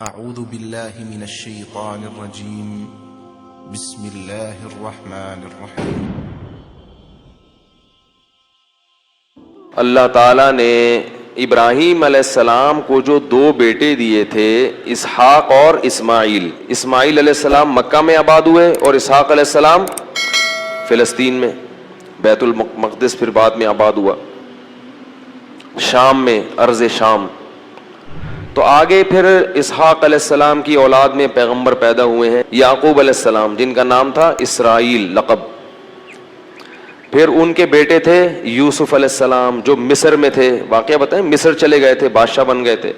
اعوذ باللہ من الشیطان الرجیم بسم اللہ الرحمن الرحیم۔ اللہ تعالیٰ نے ابراہیم علیہ السلام کو جو دو بیٹے دیے تھے، اسحاق اور اسماعیل علیہ السلام مکہ میں آباد ہوئے اور اسحاق علیہ السلام فلسطین میں، بیت المقدس پھر بعد میں آباد ہوا، شام میں، ارض شام۔ تو آگے پھر اسحاق علیہ السلام کی اولاد میں پیغمبر پیدا ہوئے ہیں، یعقوب علیہ السلام جن کا نام تھا اسرائیل لقب۔ پھر ان کے بیٹے تھے یوسف علیہ السلام جو مصر میں تھے، واقعہ بتائیں، مصر چلے گئے تھے، بادشاہ بن گئے تھے۔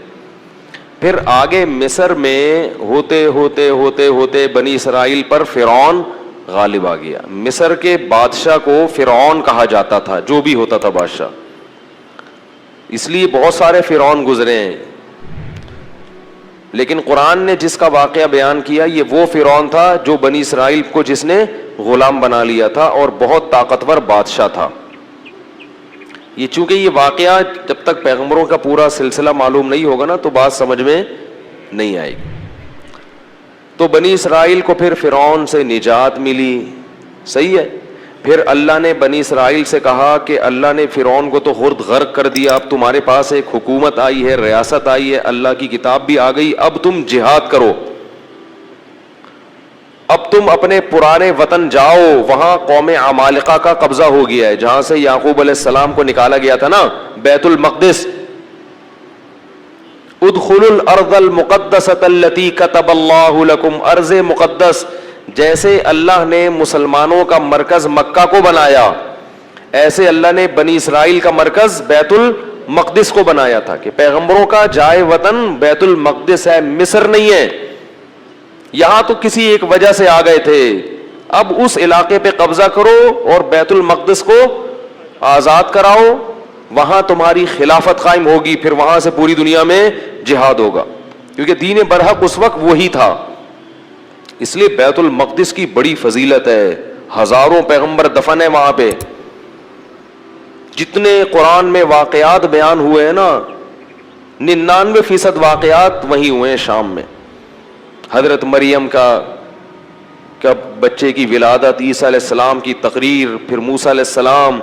پھر آگے مصر میں ہوتے ہوتے ہوتے ہوتے بنی اسرائیل پر فرعون غالب آ گیا۔ مصر کے بادشاہ کو فرعون کہا جاتا تھا، جو بھی ہوتا تھا بادشاہ، اس لیے بہت سارے فرعون گزرے ہیں، لیکن قرآن نے جس کا واقعہ بیان کیا یہ وہ فرعون تھا جو بنی اسرائیل کو جس نے غلام بنا لیا تھا اور بہت طاقتور بادشاہ تھا۔ یہ چونکہ یہ واقعہ جب تک پیغمبروں کا پورا سلسلہ معلوم نہیں ہوگا نا تو بات سمجھ میں نہیں آئے گی۔ تو بنی اسرائیل کو پھر فرعون سے نجات ملی، صحیح ہے۔ پھر اللہ نے بنی اسرائیل سے کہا کہ اللہ نے فرعون کو تو خود غرق کر دیا، اب تمہارے پاس ایک حکومت آئی ہے، ریاست آئی ہے، اللہ کی کتاب بھی آ گئی، اب تم جہاد کرو، اب تم اپنے پرانے وطن جاؤ۔ وہاں قوم عمالقہ کا قبضہ ہو گیا ہے، جہاں سے یعقوب علیہ السلام کو نکالا گیا تھا نا، بیت المقدس۔ ادخلوا الارض المقدسۃ التی کتب اللہ لکم، ارض مقدس، جیسے اللہ نے مسلمانوں کا مرکز مکہ کو بنایا، ایسے اللہ نے بنی اسرائیل کا مرکز بیت المقدس کو بنایا تھا کہ پیغمبروں کا جائے وطن بیت المقدس ہے، مصر نہیں ہے۔ یہاں تو کسی ایک وجہ سے آ گئے تھے، اب اس علاقے پہ قبضہ کرو اور بیت المقدس کو آزاد کراؤ، وہاں تمہاری خلافت قائم ہوگی، پھر وہاں سے پوری دنیا میں جہاد ہوگا، کیونکہ دین برحق اس وقت وہی تھا۔ اس لیے بیت المقدس کی بڑی فضیلت ہے، ہزاروں پیغمبر دفن ہیں وہاں پہ۔ جتنے قرآن میں واقعات بیان ہوئے ہیں نا، 99% واقعات وہیں ہوئے ہیں، شام میں۔ حضرت مریم کا بچے کی ولادت، عیسیٰ علیہ السلام کی تقریر، پھر موسیٰ علیہ السلام،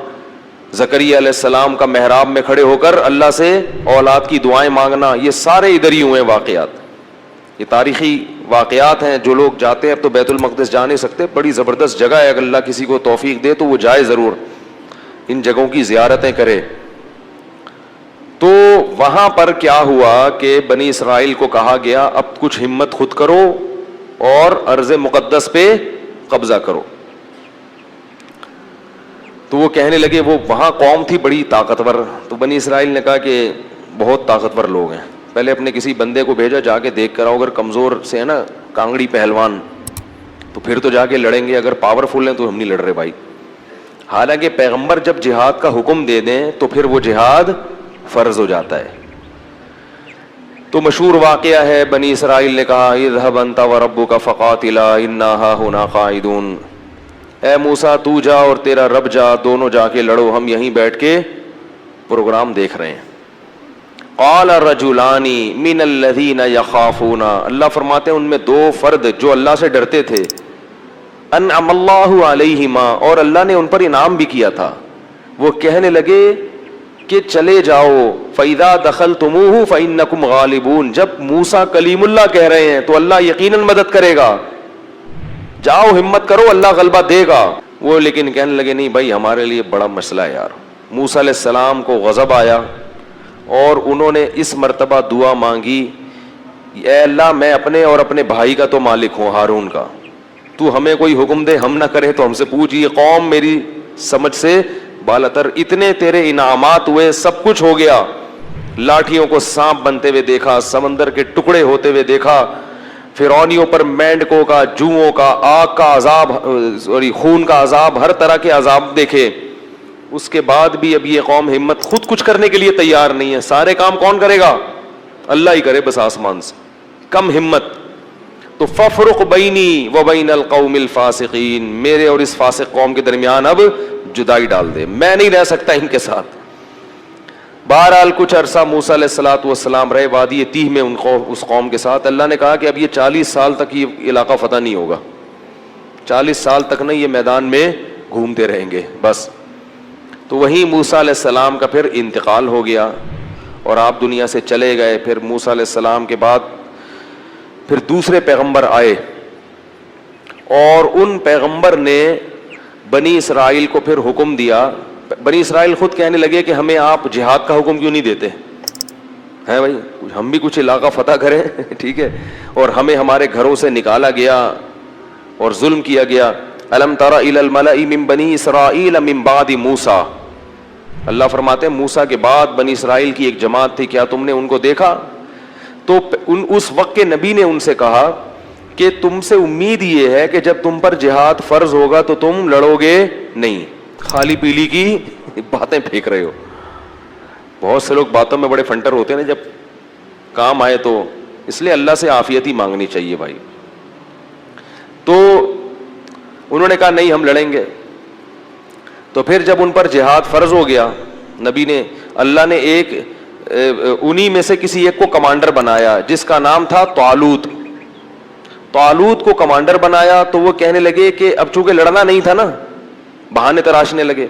زکریا علیہ السلام کا محراب میں کھڑے ہو کر اللہ سے اولاد کی دعائیں مانگنا، یہ سارے ادھر ہی ہوئے ہیں واقعات۔ یہ تاریخی واقعات ہیں، جو لوگ جاتے ہیں، اب تو بیت المقدس جا نہیں سکتے، بڑی زبردست جگہ ہے، اگر اللہ کسی کو توفیق دے تو وہ جائے ضرور، ان جگہوں کی زیارتیں کرے۔ تو وہاں پر کیا ہوا کہ بنی اسرائیل کو کہا گیا اب کچھ ہمت خود کرو اور ارض مقدس پہ قبضہ کرو۔ تو وہ کہنے لگے، وہ وہاں قوم تھی بڑی طاقتور، تو بنی اسرائیل نے کہا کہ بہت طاقتور لوگ ہیں، پہلے اپنے کسی بندے کو بھیجا، جا کے دیکھ کر آؤ، اگر کمزور سے ہے نا کانگڑی پہلوان تو پھر تو جا کے لڑیں گے، اگر پاورفل ہیں تو ہم نہیں لڑ رہے بھائی۔ حالانکہ پیغمبر جب جہاد کا حکم دے دیں تو پھر وہ جہاد فرض ہو جاتا ہے۔ تو مشہور واقعہ ہے، بنی اسرائیل نے کہا اذهب انت وربك فقاتلا انا هاهنا قاعدون، اے موسیٰ تو جا اور تیرا رب جا، دونوں جا کے لڑو، ہم یہیں بیٹھ کے پروگرام دیکھ رہے ہیں۔ قال رجلان من الذين يخافون، اللہ فرماتے ہیں ان میں دو فرد جو اللہ سے ڈرتے تھے، انعم اللہ علیہما، اور اللہ نے ان پر انعام بھی کیا تھا، وہ کہنے لگے کہ چلے جاؤ، فَإِذَا دَخَلْتُمُوهُ فَإِنَّكُمْ غَالِبُونَ، جب موسیٰ کلیم اللہ کہہ رہے ہیں تو اللہ یقیناً مدد کرے گا، جاؤ ہمت کرو، اللہ غلبہ دے گا۔ وہ لیکن کہنے لگے نہیں بھائی ہمارے لیے بڑا مسئلہ ہے یار۔ موسیٰ علیہ السلام کو غضب آیا اور انہوں نے اس مرتبہ دعا مانگی، اے اللہ میں اپنے اور اپنے بھائی کا تو مالک ہوں، ہارون کا، تو ہمیں کوئی حکم دے، ہم نہ کریں تو ہم سے پوچھ، یہ قوم میری سمجھ سے بالاتر، اتنے تیرے انعامات ہوئے، سب کچھ ہو گیا، لاٹھیوں کو سانپ بنتے ہوئے دیکھا، سمندر کے ٹکڑے ہوتے ہوئے دیکھا، فرعونیوں پر مینڈکوں کا، جوؤں کا، آگ کا عذاب، خون کا عذاب، ہر طرح کے عذاب دیکھے، اس کے بعد بھی اب یہ قوم ہمت خود کچھ کرنے کے لیے تیار نہیں ہے، سارے کام کون کرے گا؟ اللہ ہی کرے بس آسمان سے، کم ہمت۔ تو فَفْرُقْ بَيْنِي وَبَيْنَ الْقَوْمِ الْفَاسِقِينَ، میرے اور اس فاسق قوم کے درمیان اب جدائی ڈال دے، میں نہیں رہ سکتا ان کے ساتھ۔ بہرحال کچھ عرصہ موسیٰ علیہ الصلوۃ والسلام رہے وادی تیہ میں اس قوم کے ساتھ. اللہ نے کہا کہ اب یہ 40 سال تک یہ علاقہ فتح نہیں ہوگا, 40 سال تک نہیں یہ میدان میں گھومتے رہیں گے بس. تو وہیں موسیٰ علیہ السلام کا پھر انتقال ہو گیا اور آپ دنیا سے چلے گئے. پھر موسیٰ علیہ السلام کے بعد پھر دوسرے پیغمبر آئے اور ان پیغمبر نے بنی اسرائیل کو پھر حکم دیا. بنی اسرائیل خود کہنے لگے کہ ہمیں آپ جہاد کا حکم کیوں نہیں دیتے ہیں بھائی, ہم بھی کچھ علاقہ فتح کریں ٹھیک ہے, اور ہمیں ہمارے گھروں سے نکالا گیا اور ظلم کیا گیا. الم تر الی الملأ من بنی اسرائیل من بعد موسیٰ, اللہ فرماتے ہیں موسیٰ کے بعد بنی اسرائیل کی ایک جماعت تھی, کیا تم نے ان کو دیکھا؟ تو اس وقت کے نبی نے ان سے کہا کہ تم سے امید یہ ہے کہ جب تم پر جہاد فرض ہوگا تو تم لڑو گے نہیں, خالی پیلی کی باتیں پھینک رہے ہو. بہت سے لوگ باتوں میں بڑے فنٹر ہوتے ہیں نا, جب کام آئے تو اس لیے اللہ سے عافیت ہی مانگنی چاہیے بھائی. تو انہوں نے کہا نہیں ہم لڑیں گے. تو پھر جب ان پر جہاد فرض ہو گیا, نبی نے اللہ نے ایک انہی میں سے کسی ایک کو کمانڈر بنایا جس کا نام تھا طالوت. طالوت کو کمانڈر بنایا تو وہ کہنے لگے کہ اب چونکہ لڑنا نہیں تھا نا, بہانے تراشنے لگے,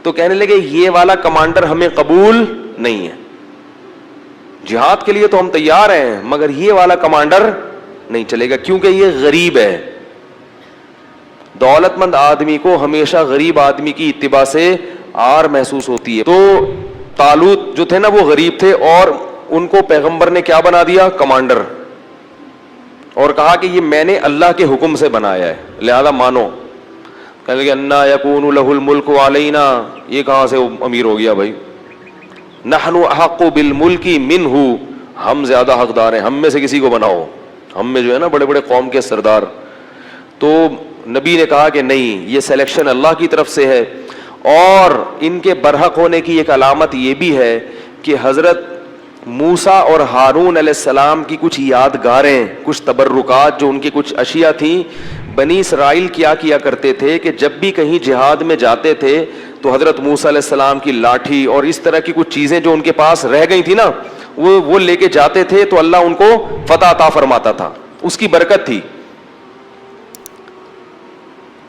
تو کہنے لگے یہ والا کمانڈر ہمیں قبول نہیں ہے, جہاد کے لیے تو ہم تیار ہیں مگر یہ والا کمانڈر نہیں چلے گا کیونکہ یہ غریب ہے. دولت مند آدمی کو ہمیشہ غریب آدمی کی اتباع سے آر محسوس ہوتی ہے. تو طالوت جو تھے نا وہ غریب تھے اور ان کو پیغمبر نے کیا بنا دیا؟ کمانڈر, اور کہا کہ یہ میں نے اللہ کے حکم سے بنایا ہے لہذا مانو. کہنے لگے انا یکون لہ الملک علینا, یہ کہاں سے امیر ہو گیا بھائی؟ نحن احق بالملک منہ, ہم زیادہ حقدار ہیں, ہم میں سے کسی کو بناؤ, ہم میں جو ہے نا بڑے بڑے قوم کے سردار. تو نبی نے کہا کہ نہیں, یہ سلیکشن اللہ کی طرف سے ہے. اور ان کے برحق ہونے کی ایک علامت یہ بھی ہے کہ حضرت موسیٰ اور ہارون علیہ السلام کی کچھ یادگاریں, کچھ تبرکات, جو ان کی کچھ اشیاء تھیں. بنی اسرائیل کیا کرتے تھے کہ جب بھی کہیں جہاد میں جاتے تھے تو حضرت موسیٰ علیہ السلام کی لاٹھی اور اس طرح کی کچھ چیزیں جو ان کے پاس رہ گئی تھی نا وہ لے کے جاتے تھے تو اللہ ان کو فتح عطا فرماتا تھا, اس کی برکت تھی.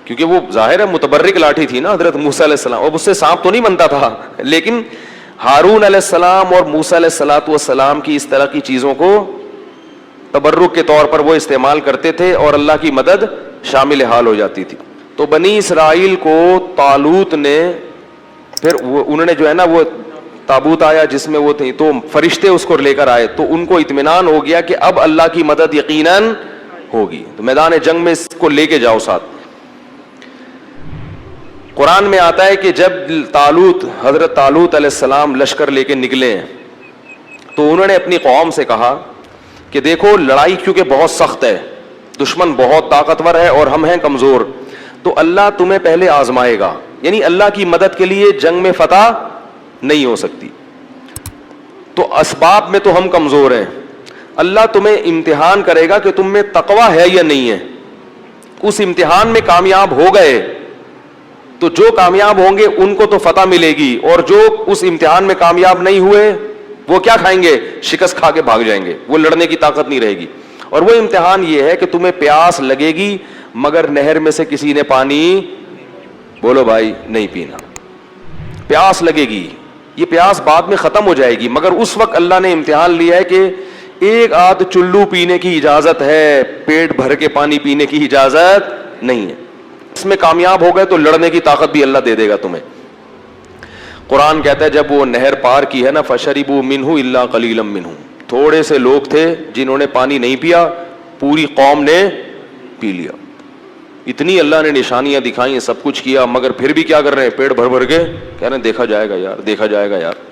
کیونکہ وہ ظاہر ہے متبرک لاٹھی تھی نا حضرت موسیٰ علیہ السلام, اور اس سے سانپ تو نہیں بنتا تھا, لیکن ہارون علیہ السلام اور موسیٰ علیہ الصلوۃ والسلام کی اس طرح کی چیزوں کو تبرک کے طور پر وہ استعمال کرتے تھے اور اللہ کی مدد شامل حال ہو جاتی تھی. تو بنی اسرائیل کو طالوت نے پھر انہوں نے جو ہے نا وہ تابوت آیا جس میں وہ تھی, تو فرشتے اس کو لے کر آئے, تو ان کو اطمینان ہو گیا کہ اب اللہ کی مدد یقیناً ہوگی, تو میدان جنگ میں اس کو لے کے جاؤ ساتھ. قرآن میں آتا ہے کہ جب حضرت طالوت علیہ السلام لشکر لے کے نکلے تو انہوں نے اپنی قوم سے کہا کہ دیکھو لڑائی کیونکہ بہت سخت ہے, دشمن بہت طاقتور ہے اور ہم ہیں کمزور, تو اللہ تمہیں پہلے آزمائے گا, یعنی اللہ کی مدد کے لیے جنگ میں فتح نہیں ہو سکتی. تو اسباب میں تو ہم کمزور ہیں, اللہ تمہیں امتحان کرے گا کہ تم میں تقوی ہے یا نہیں ہے. اس امتحان میں کامیاب ہو گئے تو جو کامیاب ہوں گے ان کو تو فتح ملے گی, اور جو اس امتحان میں کامیاب نہیں ہوئے وہ کیا کھائیں گے؟ شکست کھا کے بھاگ جائیں گے, وہ لڑنے کی طاقت نہیں رہے گی. اور وہ امتحان یہ ہے کہ تمہیں پیاس لگے گی مگر نہر میں سے کسی نے پانی, بولو بھائی, نہیں پینا. پیاس لگے گی, یہ پیاس بعد میں ختم ہو جائے گی, مگر اس وقت اللہ نے امتحان لیا ہے کہ ایک آدھ چلو پینے کی اجازت ہے, پیٹ بھر کے پانی پینے کی اجازت نہیں ہے. اس میں کامیاب ہو گئے تو لڑنے کی طاقت بھی اللہ دے دے گا تمہیں. قرآن کہتا ہے جب وہ نہر پار کی ہے نا, فشربوا منہ الا قلیلا منہ, تھوڑے سے لوگ تھے جنہوں نے پانی نہیں پیا, پوری قوم نے پی لیا. اتنی اللہ نے نشانیاں دکھائیں, سب کچھ کیا, مگر پھر بھی کیا کر رہے ہیں؟ پیٹ بھر بھر کے کہہ رہے ہیں دیکھا جائے گا یار, دیکھا جائے گا یار.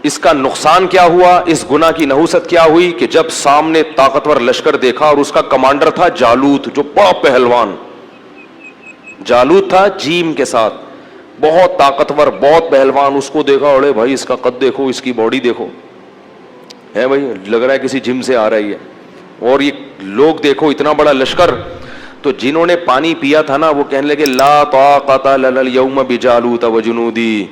اس کا نقصان کیا ہوا, اس گناہ کی نحوست کیا ہوئی کہ جب سامنے طاقتور لشکر دیکھا اور اس کا کمانڈر تھا جالوت, جو بڑا پہلوان جالوت تھا, جیم کے ساتھ, بہت طاقتور, بہت پہلوان. اس کو دیکھا, اڑے بھائی اس کا قد دیکھو, اس کی باڈی دیکھو, ہے بھائی لگ رہا ہے کسی جم سے آ رہی ہے. اور یہ لوگ دیکھو اتنا بڑا لشکر. تو جنہوں نے پانی پیا تھا نا وہ کہنے لگے لا طاقت لنا اليوم بجالوت وجنودی,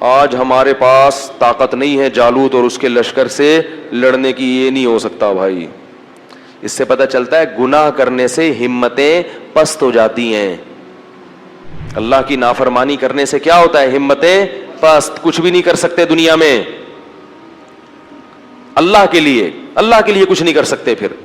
آج ہمارے پاس طاقت نہیں ہے جالوت اور اس کے لشکر سے لڑنے کی, یہ نہیں ہو سکتا بھائی. اس سے پتہ چلتا ہے گناہ کرنے سے ہمتیں پست ہو جاتی ہیں. اللہ کی نافرمانی کرنے سے کیا ہوتا ہے؟ ہمتیں پست, کچھ بھی نہیں کر سکتے دنیا میں. اللہ کے لیے کچھ نہیں کر سکتے. پھر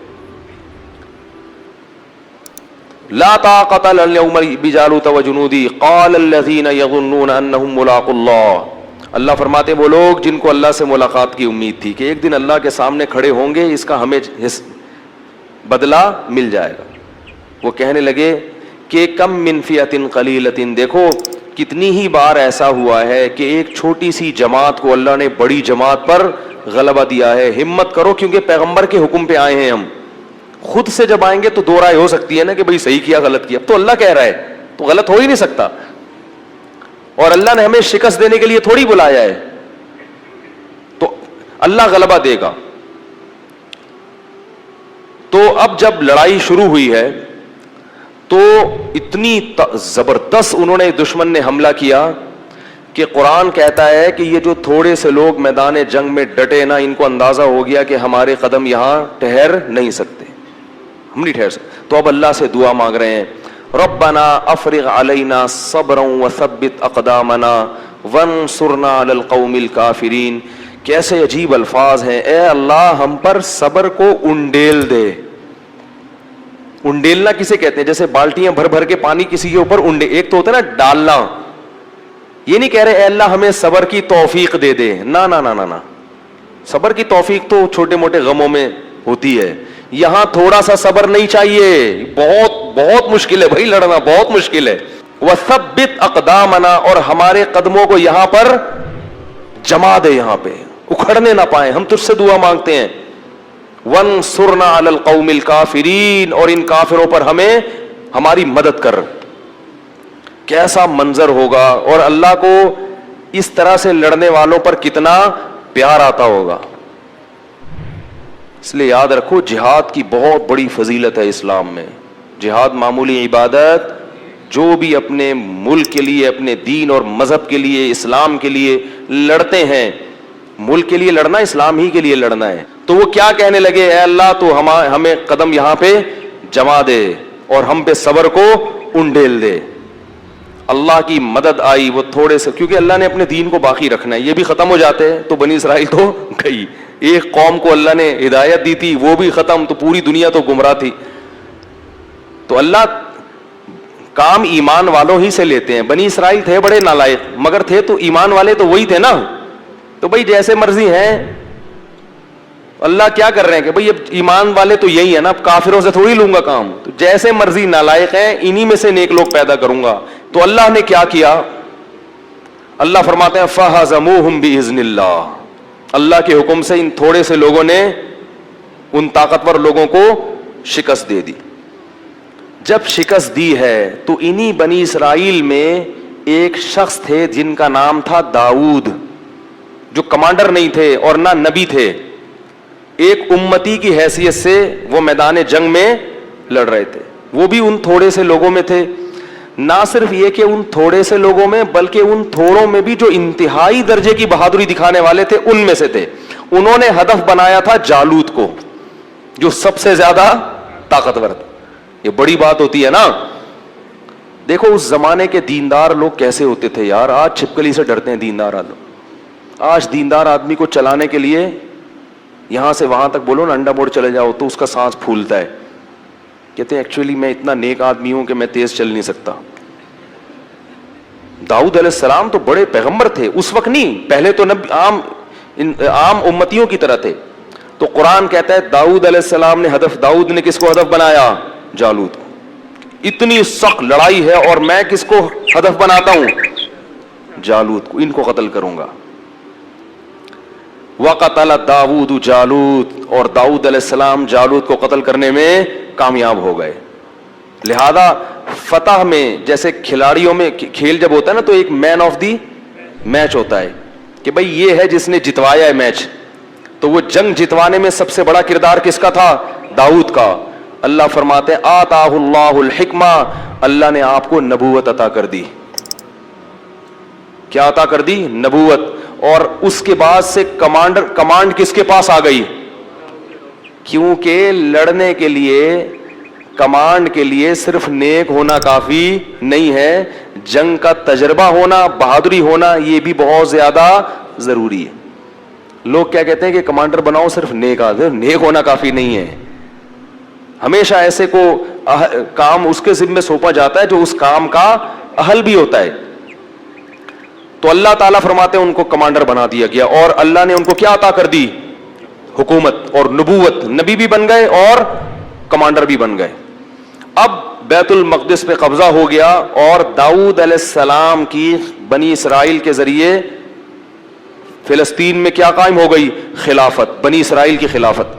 لا طاقت اليوم بجالوت وجنودی قال الذين يظنون انهم ملاقو اللہ. اللہ فرماتے وہ لوگ جن کو اللہ سے ملاقات کی امید تھی کہ ایک دن اللہ کے سامنے کھڑے ہوں گے, اس کا ہمیں بدلہ مل جائے گا, وہ کہنے لگے کہ کم من فئۃ قلیلۃ, دیکھو کتنی ہی بار ایسا ہوا ہے کہ ایک چھوٹی سی جماعت کو اللہ نے بڑی جماعت پر غلبہ دیا ہے. ہمت کرو, کیونکہ پیغمبر کے حکم پہ آئے ہیں ہم. خود سے جب آئیں گے تو دو رائے ہو سکتی ہے نا کہ بھئی صحیح کیا غلط کیا. اب تو اللہ کہہ رہا ہے تو غلط ہو ہی نہیں سکتا, اور اللہ نے ہمیں شکست دینے کے لیے تھوڑی بلایا ہے, تو اللہ غلبہ دے گا. تو اب جب لڑائی شروع ہوئی ہے تو اتنی زبردست انہوں نے دشمن نے حملہ کیا کہ قرآن کہتا ہے کہ یہ جو تھوڑے سے لوگ میدان جنگ میں ڈٹے نا, ان کو اندازہ ہو گیا کہ ہمارے قدم یہاں ٹھہر نہیں سکتے, ہم نہیں ٹھہر سکتے. تو اب اللہ سے دعا مانگ رہے ہیں, ربنا افرغ علینا صبرا وثبت اقدامنا وانصرنا علی القوم الکافرین. کیسے عجیب الفاظ ہیں, اے اللہ ہم پر صبر کو انڈیل دے. انڈیلنا کسے کہتے ہیں؟ جیسے بالٹیاں بھر بھر کے پانی کسی کے اوپر ایک تو ہوتا ہے نا ڈالنا, یہ نہیں کہہ رہے اے اللہ ہمیں صبر کی توفیق دے دے, نا نا نا نا, صبر کی توفیق تو چھوٹے موٹے غموں میں ہوتی ہے, یہاں تھوڑا سا صبر نہیں چاہیے, بہت بہت مشکل ہے بھائی, لڑنا بہت مشکل ہے. وثبت اقدامنا, اور ہمارے قدموں کو یہاں پر جما دے, یہاں پہ اکھڑنے نہ پائیں, ہم تجھ سے دعا مانگتے ہیں. وانصرنا علی القوم الکافرین, اور ان کافروں پر ہمیں ہماری مدد کر. کیسا منظر ہوگا, اور اللہ کو اس طرح سے لڑنے والوں پر کتنا پیار آتا ہوگا. اس لیے یاد رکھو جہاد کی بہت بڑی فضیلت ہے اسلام میں. جہاد معمولی عبادت, جو بھی اپنے ملک کے لیے, اپنے دین اور مذہب کے لیے, اسلام کے لیے لڑتے ہیں, ملک کے لیے لڑنا اسلام ہی کے لیے لڑنا ہے. تو وہ کیا کہنے لگے, اے اللہ تو ہمیں قدم یہاں پہ جما دے اور ہم پہ صبر کو انڈیل دے. اللہ کی مدد آئی, وہ تھوڑے سے, کیونکہ اللہ نے اپنے دین کو باقی رکھنا ہے, یہ بھی ختم ہو جاتے ہیں تو بنی اسرائیل تو گئی. ایک قوم کو اللہ نے ہدایت دی تھی, وہ بھی ختم, تو پوری دنیا تو گمراہ تھی. تو اللہ کام ایمان والوں ہی سے لیتے ہیں. بنی اسرائیل تھے بڑے نالائق, مگر تھے تو ایمان والے تو وہی تھے نا. تو بھائی جیسے مرضی ہیں, اللہ کیا کر رہے ہیں کہ بھائی اب ایمان والے تو یہی ہے نا, اب کافروں سے تھوڑی لوں گا کام, تو جیسے مرضی نالائق ہیں انہی میں سے نیک لوگ پیدا کروں گا. تو اللہ نے کیا کیا, اللہ فرماتے ہیں فَهَزَمُوهُمْ بِإِذْنِ اللَّهِ, اللہ کے حکم سے ان تھوڑے سے لوگوں نے ان طاقتور لوگوں کو شکست دے دی. جب شکست دی ہے تو انہی بنی اسرائیل میں ایک شخص تھے جن کا نام تھا داؤد, جو کمانڈر نہیں تھے اور نہ نبی تھے, ایک امتی کی حیثیت سے وہ میدان جنگ میں لڑ رہے تھے. وہ بھی ان تھوڑے سے لوگوں میں تھے. نہ صرف یہ کہ ان تھوڑے سے لوگوں میں, بلکہ ان تھوڑوں میں بھی جو انتہائی درجے کی بہادری دکھانے والے تھے ان میں سے تھے. انہوں نے ہدف بنایا تھا جالوت کو, جو سب سے زیادہ طاقتور تھا. یہ بڑی بات ہوتی ہے نا. دیکھو اس زمانے کے دیندار لوگ کیسے ہوتے تھے یار. آج چھپکلی سے ڈرتے ہیں دیندار لوگ. آج دیندار آدمی کو چلانے کے لیے یہاں سے وہاں تک بولو نا, انڈا موڑ چلے جاؤ تو اس کا سانس پھولتا ہے. کہتے ہیں ایکچولی میں اتنا نیک آدمی ہوں کہ میں تیز چل نہیں سکتا. داؤد علیہ السلام تو بڑے پیغمبر تھے اس وقت, نہیں پہلے تو عام امتیوں کی طرح تھے. تو قرآن کہتا ہے داؤد علیہ السلام نے داؤد نے کس کو ہدف بنایا؟ جالوت کو. اتنی سخت لڑائی ہے اور میں کس کو ہدف بناتا ہوں؟ جالوت کو. ان کو قتل کروں گا. وقتل داؤد جالوت, اور داؤد علیہ السلام جالوت کو قتل کرنے میں کامیاب ہو گئے. لہذا فتح میں, جیسے کھلاڑیوں میں کھیل جب ہوتا ہے نا تو ایک مین آف دی میچ ہوتا ہے کہ بھئی یہ ہے جس نے جتوایا ہے میچ. تو وہ جنگ جتوانے میں سب سے بڑا کردار کس کا تھا؟ داؤد کا. اللہ فرماتے ہیں آتاہ اللہ الحکمہ, اللہ نے آپ کو نبوت عطا کر دی. کیا عطا کر دی؟ نبوت. اور اس کے بعد سے کمانڈ کس کے پاس آ گئی؟ کیونکہ لڑنے کے لیے، کمانڈ کے لیے صرف نیک ہونا کافی نہیں ہے، جنگ کا تجربہ ہونا، بہادری ہونا، یہ بھی بہت زیادہ ضروری ہے. لوگ کیا کہتے ہیں کہ کمانڈر بناؤ صرف نیک آدمی، نیک ہونا کافی نہیں ہے. ہمیشہ ایسے کو کام اس کے ذمہ سونپا جاتا ہے جو اس کام کا اہل بھی ہوتا ہے. تو اللہ تعالیٰ فرماتے ہیں ان کو کمانڈر بنا دیا گیا، اور اللہ نے ان کو کیا عطا کر دی؟ حکومت اور نبوت. نبی بھی بن گئے اور کمانڈر بھی بن گئے. اب بیت المقدس پہ قبضہ ہو گیا، اور داؤد علیہ السلام کی بنی اسرائیل کے ذریعے فلسطین میں کیا قائم ہو گئی؟ خلافت، بنی اسرائیل کی خلافت.